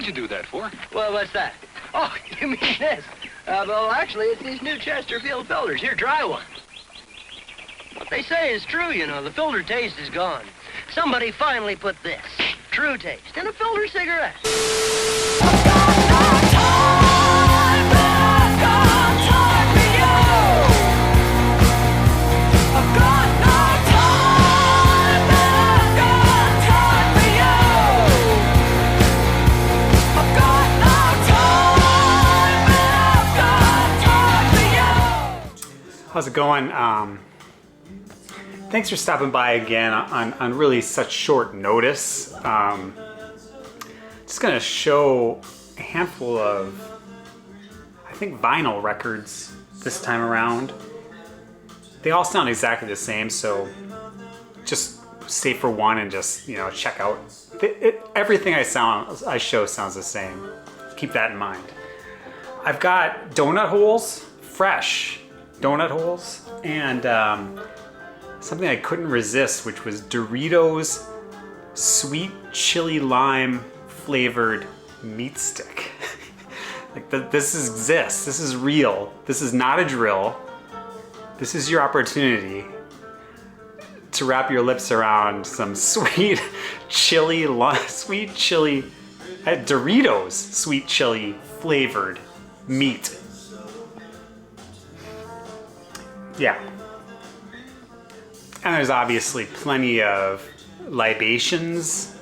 you do that for? Well, what's that? Oh, you mean this? Well, actually, it's these new Chesterfield filters. Here, try one. What they say is true, you know. The filter taste is gone. Somebody finally put this, true taste, in a filter cigarette. How's it going? Thanks for stopping by again on really such short notice. Just gonna show a handful of, I think, vinyl records this time around. They all sound exactly the same, so just stay for one and just, you know, check out. Everything I show sounds the same. Keep that in mind. I've got donut holes, fresh donut holes, and something I couldn't resist, which was Doritos sweet chili lime flavored meat stick. Like this exists. This is real. This is not a drill. This is your opportunity to wrap your lips around some sweet chili Doritos sweet chili flavored meat. Yeah. And there's obviously plenty of libations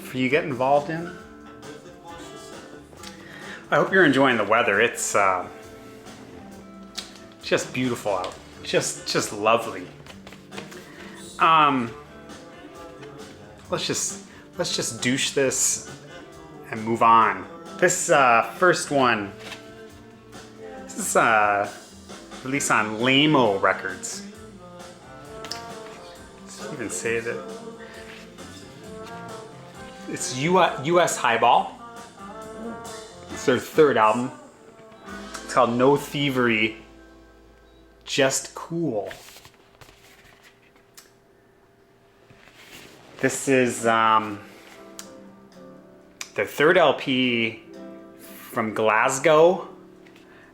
for you to get involved in. I hope you're enjoying the weather. It's just beautiful out. Just lovely. Let's just douche this and move on. This first one. This is released on Lamo Records. Let's even say that it's US Highball. It's their third album. It's called No Thievery, Just Cool. This is their third LP from Glasgow.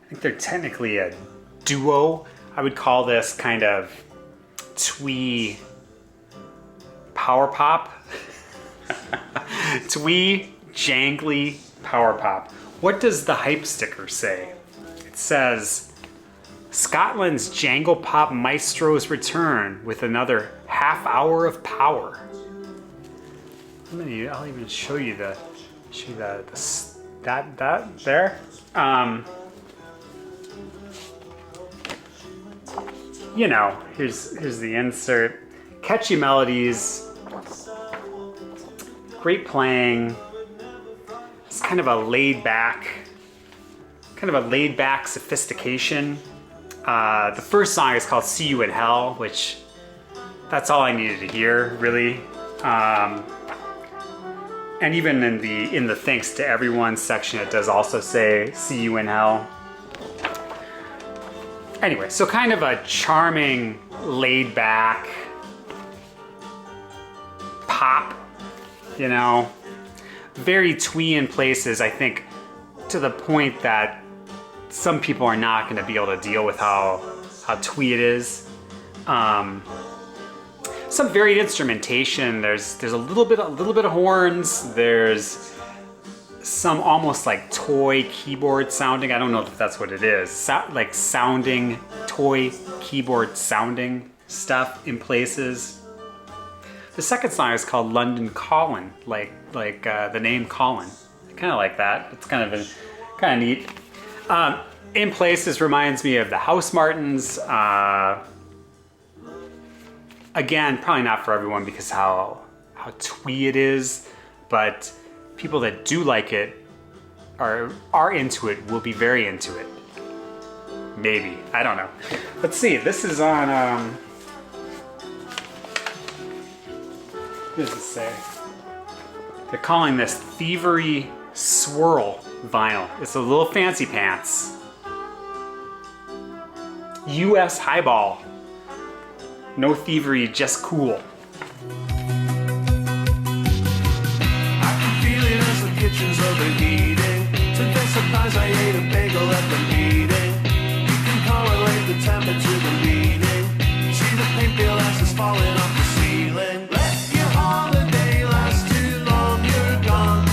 I think they're technically a duo. I would call this kind of twee power pop. Twee jangly power pop. What does the hype sticker say? It says, Scotland's jangle pop maestros return with another half hour of power. I'll even show you that there. You know, here's the insert. Catchy melodies, great playing. It's kind of a laid back sophistication. The first song is called "See You in Hell," which that's all I needed to hear, really. And even in the thanks to everyone section, it does also say "See You in Hell." Anyway, so kind of a charming, laid-back pop, you know, very twee in places, I think, to the point that some people are not going to be able to deal with how twee it is. Some varied instrumentation. There's a little bit of horns. There's some almost like toy keyboard sounding. I don't know if that's what it is. Like sounding toy keyboard sounding stuff in places. The second song is called London Calling, like the name Colin. Kind of like that. It's kind of neat. In places reminds me of the House Martins. Again, probably not for everyone because how twee it is, but people that do like it are into it, will be very into it. Maybe, I don't know. Let's see, this is on, what does it say? They're calling this Thievery Swirl vinyl. It's a little fancy pants. US Highball. No Thievery, just cool. I kitchen's overheating. To their surprise, I ate a bagel at the meeting. You can correlate the temperature to the meeting. See the paint peel as it's falling off the ceiling. Let your holiday last too long, you're gone.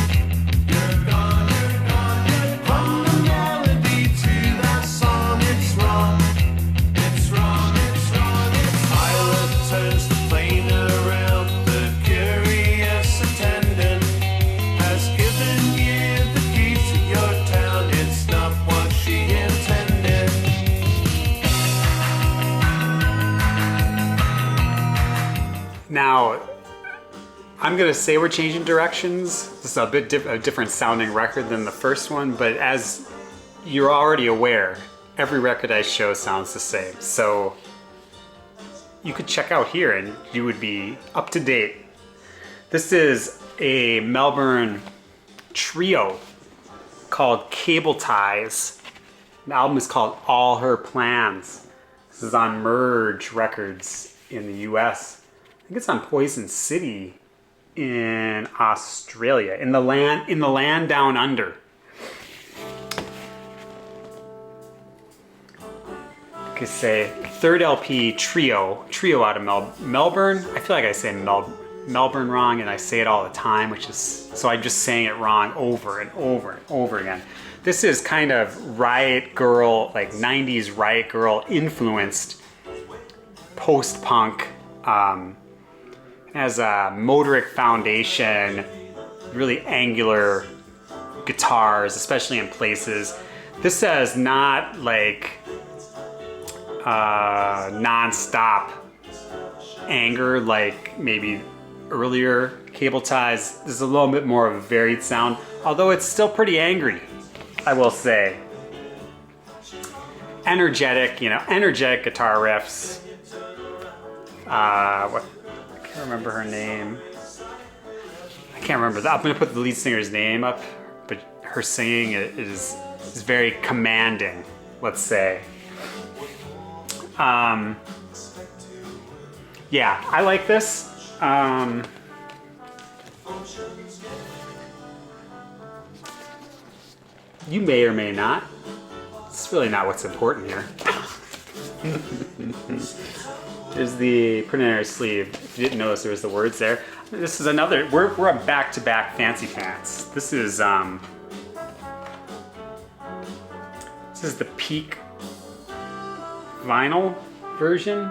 You're gone, you're gone, you're gone. From the melody to that song, it's wrong. It's wrong, it's wrong, it's wrong. Pilot turns the plane around. The curious attendant has given you the key to your town. It's not what she intended. Now, I'm gonna say we're changing directions. This is a bit a different sounding record than the first one, but as you're already aware, every record I show sounds the same. So you could check out here and you would be up to date. This is a Melbourne trio called Cable Ties. The album is called All Her Plans. This is on Merge Records in the US. I think it's on Poison City in Australia, in the land down under. I could say third LP trio out of Melbourne. I feel like I say Melbourne wrong, and I say it all the time, which is so I'm just saying it wrong over and over and over again. This is kind of Riot Girl, like 90s Riot Girl influenced post-punk. Has a motoric foundation, really angular guitars, especially in places. This has not like non-stop anger like maybe earlier Cable Ties. This is a little bit more of a varied sound, although it's still pretty angry, I will say. Energetic, energetic guitar riffs. What? I can't remember her name. I can't remember that. I'm gonna put the lead singer's name up, but her singing is very commanding, let's say. Yeah, I like this. You may or may not. It's really not what's important here. There's the printed sleeve. If you didn't notice, there was the words there. This is another. We're a back-to-back Fancy Pants. This is the peak vinyl version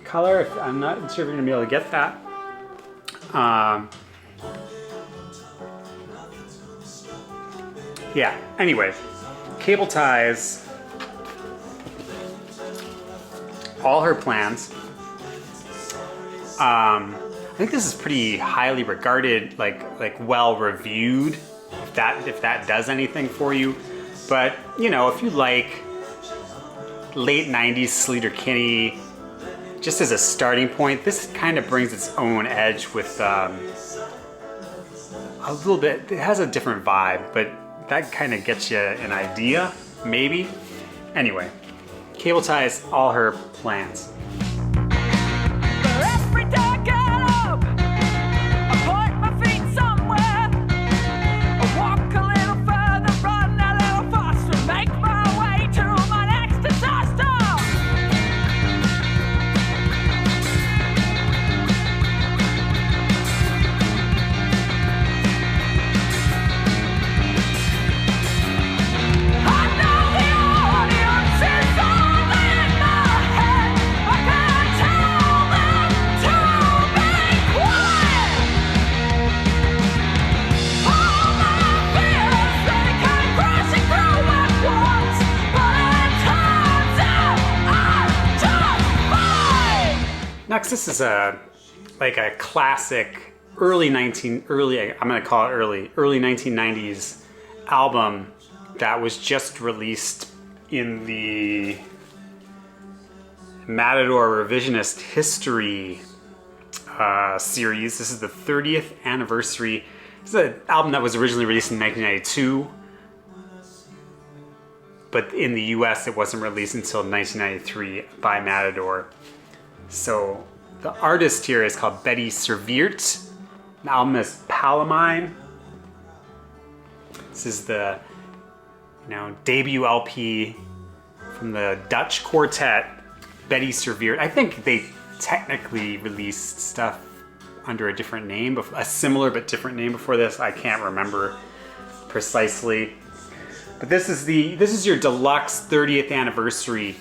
color. I'm not sure if you're gonna be able to get that. Yeah. Anyway, Cable Ties. All Her Plans. I think this is pretty highly regarded, like well reviewed. If that does anything for you, but if you like late '90s Sleater-Kinney, just as a starting point, this kind of brings its own edge with a little bit. It has a different vibe, but that kind of gets you an idea, maybe. Anyway. Cable Ties, All Her Plans. Every day I get up, I point my feet somewhere. I walk a little further, run a little faster, make my way to my next disaster. I know the audience is all in my head. I can't tell them to be quiet. All my fears, they came crashing through at once, but it turns out I'm just fine. Next, this is a classic early 1990s album that was just released in the Matador Revisionist History series. This is the 30th anniversary. This is an album that was originally released in 1992, but in the US it wasn't released until 1993 by Matador. So the artist here is called Bettie Serveert. The album is Palomine. This is the, debut LP from the Dutch quartet, Bettie Serveert. I think they technically released stuff under a different name, a similar but different name before this. I can't remember precisely. But this is your deluxe 30th anniversary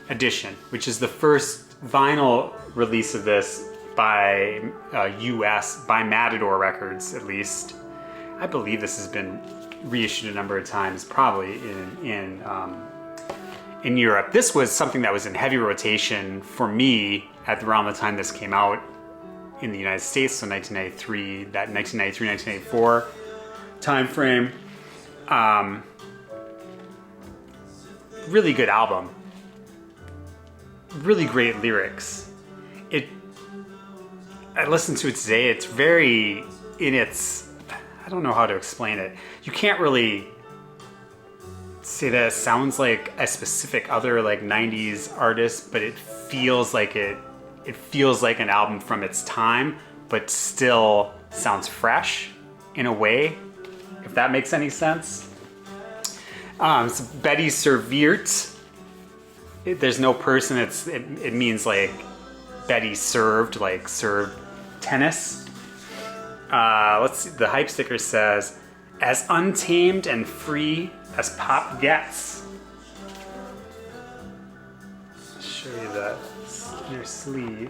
edition, which is the first vinyl release of this by by Matador Records, at least. I believe this has been reissued a number of times, probably in Europe. This was something that was in heavy rotation for me at around the time this came out in the United States, so 1993, that 1993-1994 time frame. Really good album. Really great lyrics. I listened to it today. It's very I don't know how to explain it. You can't really say that it sounds like a specific other like 90s artist, but it feels like an album from its time, but still sounds fresh in a way, if that makes any sense. It's Bettie Serveert. There's no person. It means like Betty served, like served tennis. Let's see. The hype sticker says, "As untamed and free as pop gets." I'll show you the inner sleeve.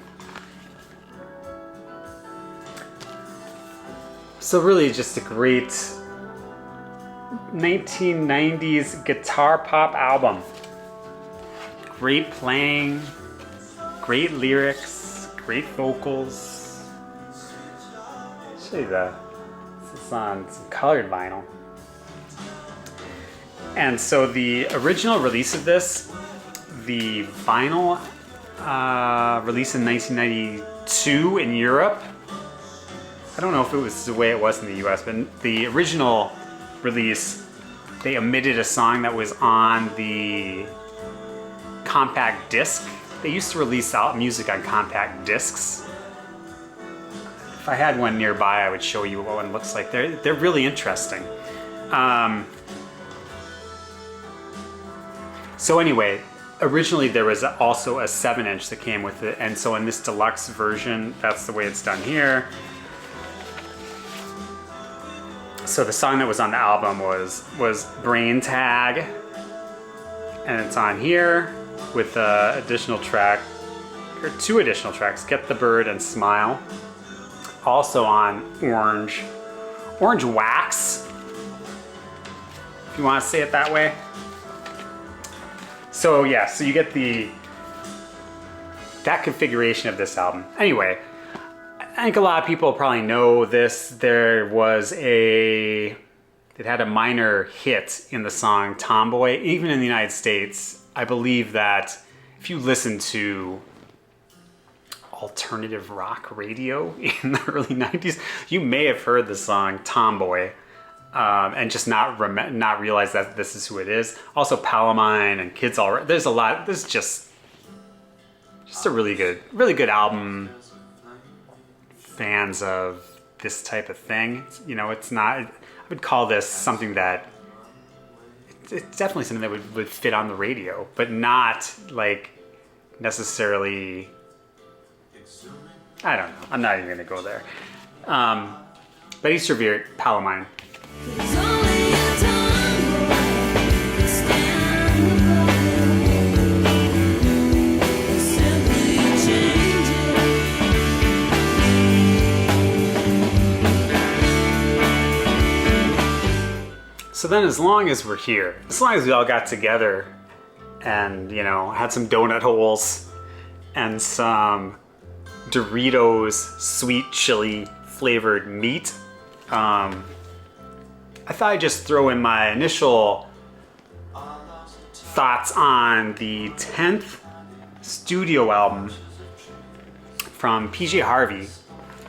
So really, just a great 1990s guitar pop album. Great playing, great lyrics, great vocals. I'll show you this is on some colored vinyl. And so the original release of this, the vinyl release in 1992 in Europe. I don't know if it was the way it was in the US, but the original release, they omitted a song that was on the compact disc. They used to release out music on compact discs. If I had one nearby, I would show you what one looks like. They're really interesting. So anyway, originally there was also a 7-inch that came with it, and so in this deluxe version, that's the way it's done here. So the song that was on the album was Brain Tag, and it's on here with additional track, or 2 additional tracks, Get the Bird and Smile. Also on Orange Wax, if you want to say it that way. So yeah, so you get that configuration of this album. Anyway, I think a lot of people probably know this. It had a minor hit in the song Tomboy, even in the United States. I believe that if you listen to alternative rock radio in the early 90s, you may have heard the song Tomboy and just not realize that this is who it is. Also Palomine and Kids All Right. There's a lot. This is just a really good album. Fans of this type of thing, it's not. I would call this something that it's definitely something that would fit on the radio, but not like necessarily. I don't know. I'm not even gonna go there. Bettie Serveert, Palomine. So then as long as we're here, as long as we all got together and, had some donut holes and some Doritos sweet chili flavored meat, I thought I'd just throw in my initial thoughts on the 10th studio album from PJ Harvey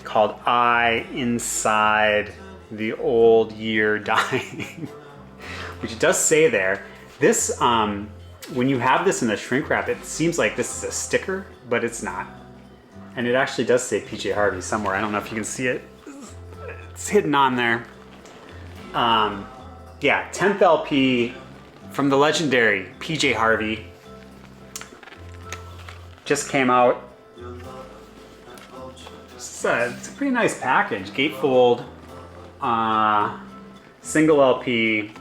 called I Inside the Old Year Dying, which it does say there. This, when you have this in the shrink wrap, it seems like this is a sticker, but it's not. And it actually does say PJ Harvey somewhere. I don't know if you can see it. It's hidden on there. Yeah, 10th LP from the legendary PJ Harvey. Just came out. It's a pretty nice package. Gatefold, single LP.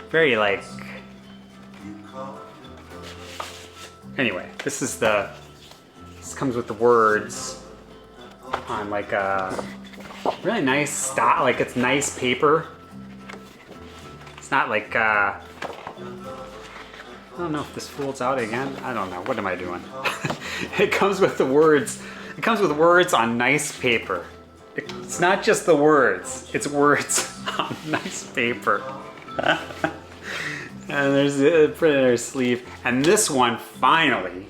Very like. Anyway, this comes with the words on like a really nice style. Like it's nice paper. It's not like I don't know if this folds out again. I don't know. What am I doing? It comes with the words. It comes with words on nice paper. It's not just the words. It's words on nice paper. And there's a printer sleeve. And this one, finally,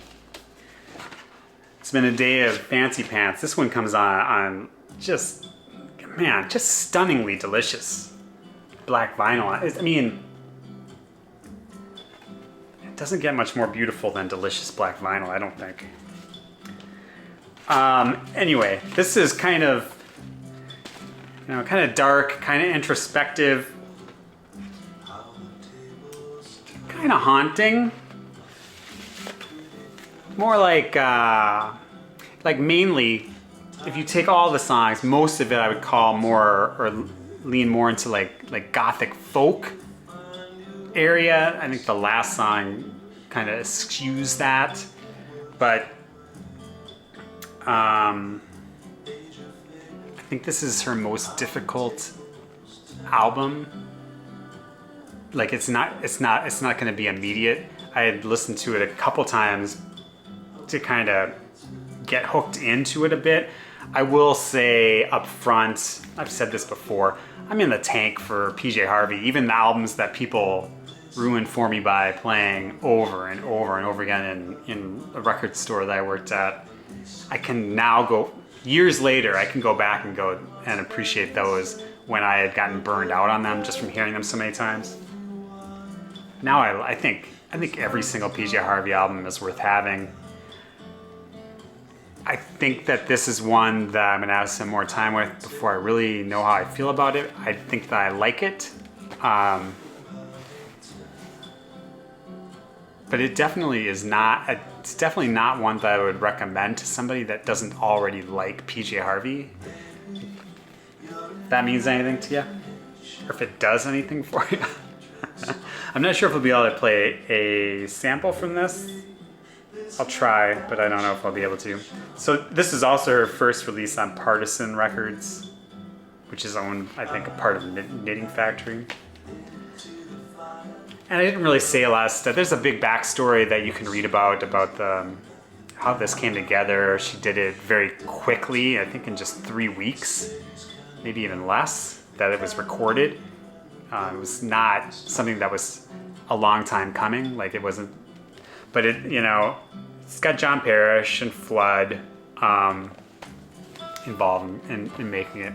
it's been a day of fancy pants. This one comes on just, man, just stunningly delicious black vinyl. I mean, it doesn't get much more beautiful than delicious black vinyl, I don't think. Anyway, this is kind of, kind of dark, kind of introspective, kind of haunting. More like mainly, if you take all the songs, most of it I would call more, or lean more into like gothic folk area. I think the last song kind of eschews that, but I think this is her most difficult album. Like it's not going to be immediate. I had listened to it a couple times to kind of get hooked into it a bit. I will say up front, I've said this before, I'm in the tank for PJ Harvey. Even the albums that people ruined for me by playing over and over and over again in a record store that I worked at, I can now go, years later, I can go back and go and appreciate those when I had gotten burned out on them just from hearing them so many times. Now I think every single PJ Harvey album is worth having. I think that this is one that I'm gonna have some more time with before I really know how I feel about it. I think that I like it. But it definitely is not, it's definitely not one that I would recommend to somebody that doesn't already like PJ Harvey. If that means anything to you? Or if it does anything for you? I'm not sure if I'll be able to play a sample from this. I'll try, but I don't know if I'll be able to. So this is also her first release on Partisan Records, which is owned, I think, a part of Knitting Factory. And I didn't really say a lot of stuff. There's a big backstory that you can read about how this came together. She did it very quickly, I think in just 3 weeks, maybe even less, that it was recorded. It was not something that was a long time coming. Like it wasn't, but it, it's got John Parrish and Flood involved in making it.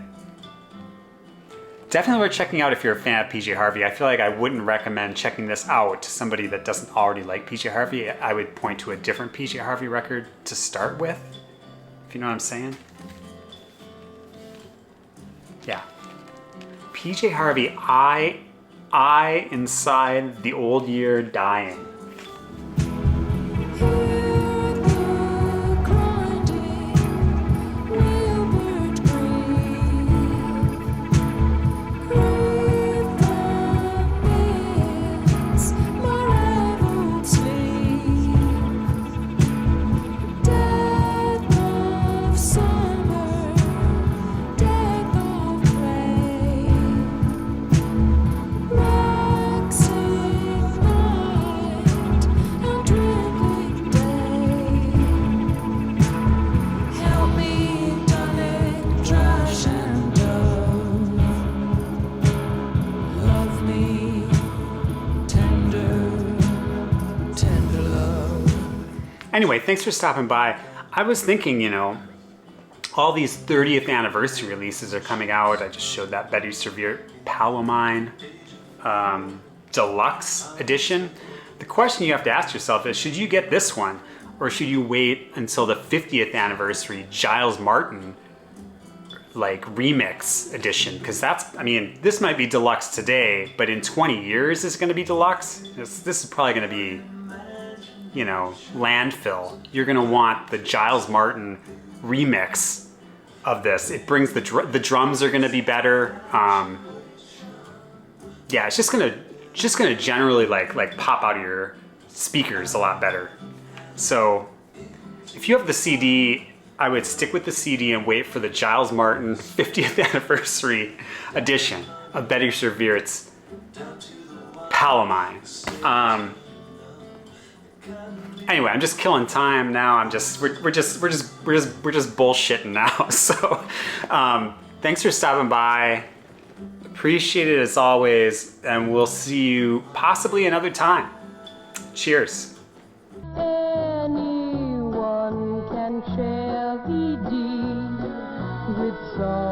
Definitely worth checking out if you're a fan of PJ Harvey. I feel like I wouldn't recommend checking this out to somebody that doesn't already like PJ Harvey. I would point to a different PJ Harvey record to start with, if you know what I'm saying. Yeah. PJ Harvey, I inside the old year dying. Anyway, thanks for stopping by. I was thinking, all these 30th anniversary releases are coming out. I just showed that Bettie Serveert Palomine Deluxe Edition. The question you have to ask yourself is, should you get this one? Or should you wait until the 50th anniversary Giles Martin like remix edition, because that's, I mean, this might be deluxe today, but in 20 years it's going to be deluxe. This is probably going to be, you know, landfill. You're going to want the Giles Martin remix of this. It brings the drums are going to be better. Yeah, it's just going to generally like pop out of your speakers a lot better. So if you have the CD, I would stick with the CD and wait for the Giles Martin 50th anniversary edition of Bettie Serveert's Palomine. Anyway, I'm just killing time now. We're just bullshitting now. So, thanks for stopping by. Appreciate it as always, and we'll see you possibly another time. Cheers. Anyone can share VD with some.